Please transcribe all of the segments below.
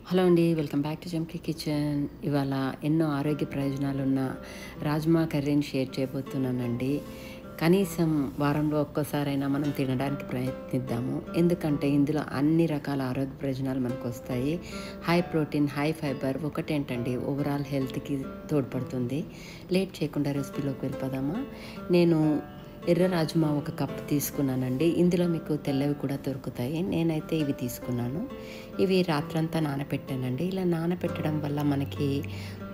Hello అండి, welcome back to junky kitchen. ఇవాళ ఎన్నో ఆరోగ్య ప్రయోజనాలున్న రాజ్మా కర్రీని షేర్ చేయబోతున్నానండి. కనీసం వారంలో ఒక్కసారైనా మనం తినడానికి ప్రయత్నిద్దాము. ఎందుకంటే ఇందులో అన్ని రకాల ఆరోగ్య ప్రయోజనాలు మనకు వస్తాయి. హై ప్రోటీన్, హై ఫైబర్, ఒకటేంటండి ఓవరాల్ హెల్త్కి తోడ్పడుతుంది. లేట్ చేయకుండా రెసిపీలోకి వెళ్ళిపోదామా. నేను ఎర్ర రాజ్మా ఒక కప్పు తీసుకున్నానండి. ఇందులో మీకు తెల్లవి కూడా దొరుకుతాయి. నేనైతే ఇవి తీసుకున్నాను. ఇవి రాత్రంతా నానబెట్టానండి. ఇలా నానబెట్టడం వల్ల మనకి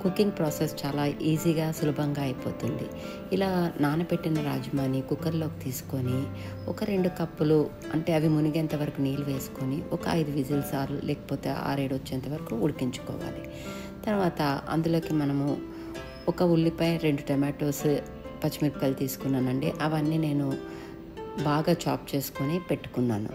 కుకింగ్ ప్రాసెస్ చాలా ఈజీగా సులభంగా అయిపోతుంది. ఇలా నానబెట్టిన రాజ్మాని కుక్కర్లోకి తీసుకొని ఒక 2 కప్పులు అంటే అవి మునిగేంత వరకు నీళ్ళు వేసుకొని ఒక 5 విజిల్స్ లేకపోతే 6-7 వచ్చేంత వరకు ఉడికించుకోవాలి. తర్వాత అందులోకి మనము ఒక ఉల్లిపాయ, 2 టమాటోస్, పచ్చిమిరపకాయలు తీసుకున్నానండి. అవన్నీ నేను బాగా చాప్ చేసుకొని పెట్టుకున్నాను.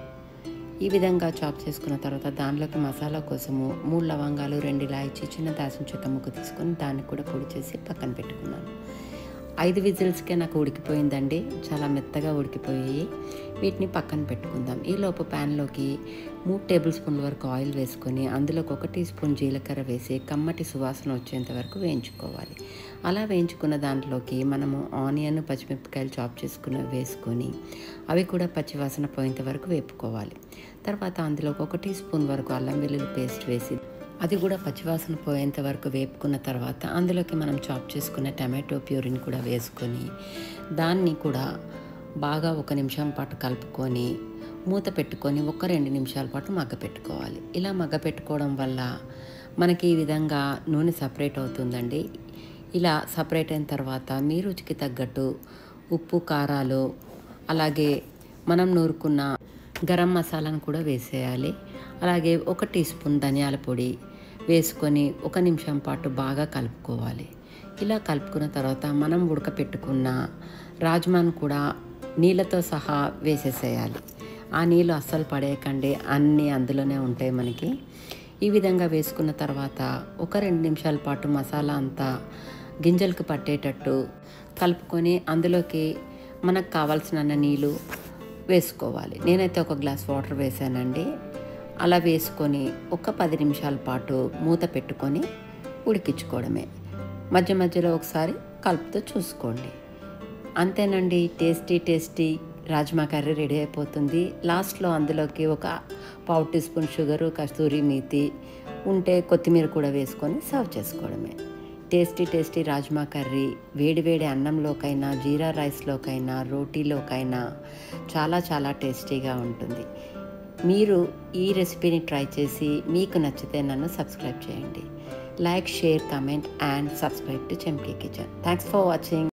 ఈ విధంగా చాప్ చేసుకున్న తర్వాత దానిలోకి మసాలా కోసము 3 లవంగాలు, 2 ఇలాయచీ, చిన్న దాల్చిన చెక్క ముక్క తీసుకొని దాన్ని కూడా పొడి చేసి పక్కన పెట్టుకున్నాను. 5 విజిల్స్కే నాకు ఉడికిపోయిందండి. చాలా మెత్తగా ఉడికిపోయి వీటిని పక్కన పెట్టుకుందాం. ఈలోపు ప్యాన్లోకి 3 టేబుల్ స్పూన్ల వరకు ఆయిల్ వేసుకొని అందులోకి 1 టీ స్పూన్ జీలకర్ర వేసి కమ్మటి సువాసన వచ్చేంత వరకు వేయించుకోవాలి. అలా వేయించుకున్న దాంట్లోకి మనము ఆనియన్, పచ్చిమిరపకాయలు చాప్ చేసుకుని వేసుకొని అవి కూడా పచ్చివాసన పోయేంత వరకు వేపుకోవాలి. తర్వాత అందులోకి 1 టీ స్పూన్ వరకు అల్లం వెల్లుల్లి పేస్ట్ వేసి అది కూడా పచ్చివాసన పోయేంత వరకు వేపుకున్న తర్వాత అందులోకి మనం చాప్ చేసుకున్న టమాటో ప్యూరీని కూడా వేసుకొని దాన్ని కూడా బాగా 1 నిమిషం పాటు కలుపుకొని మూత పెట్టుకొని 1-2 నిమిషాల పాటు మగ్గపెట్టుకోవాలి. ఇలా మగ్గపెట్టుకోవడం వల్ల మనకి ఈ విధంగా నూనె సపరేట్ అవుతుందండి. ఇలా సపరేట్ అయిన తర్వాత మీ రుచికి తగ్గట్టు ఉప్పు, కారాలు, అలాగే మనం నూరుకున్న గరం మసాలాను కూడా వేసేయాలి. అలాగే 1 టీ స్పూన్ ధనియాల పొడి వేసుకొని 1 నిమిషం పాటు బాగా కలుపుకోవాలి. ఇలా కలుపుకున్న తర్వాత మనం ఉడకపెట్టుకున్న రాజ్మాను కూడా నీళ్ళతో సహా వేసేసేయాలి. ఆ నీళ్ళు అస్సలు పడేయకండి, అన్నీ అందులోనే ఉంటాయి మనకి. ఈ విధంగా వేసుకున్న తర్వాత 1-2 నిమిషాల పాటు మసాలా అంతా గింజలకు పట్టేటట్టు కలుపుకొని అందులోకి మనకు కావాల్సిన నీళ్ళు వేసుకోవాలి. నేనైతే 1 గ్లాస్ వాటర్ వేసానండి. అలా వేసుకొని ఒక 10 నిమిషాల పాటు మూత పెట్టుకొని ఉడికించుకోవడమే. మధ్య మధ్యలో ఒకసారి కలుపుతూ చూసుకోండి. అంతేనండి, టేస్టీ రాజ్మా కర్రీ రెడీ అయిపోతుంది. లాస్ట్లో అందులోకి ఒక పావు టీ స్పూన్ షుగరు, కస్తూరి మేతి ఉంటే కొత్తిమీర కూడా వేసుకొని సర్వ్ చేసుకోవడమే. టేస్టీ రాజ్మా కర్రీ వేడి అన్నంలోకైనా, జీరా రైస్లోకైనా, రోటీలోకైనా చాలా టేస్టీగా ఉంటుంది. మీరు ఈ రెసిపీని ట్రై చేసి మీకు నచ్చితే నన్ను సబ్స్క్రైబ్ చేయండి. Like, share, comment and subscribe to junky kitchen. Thanks for watching.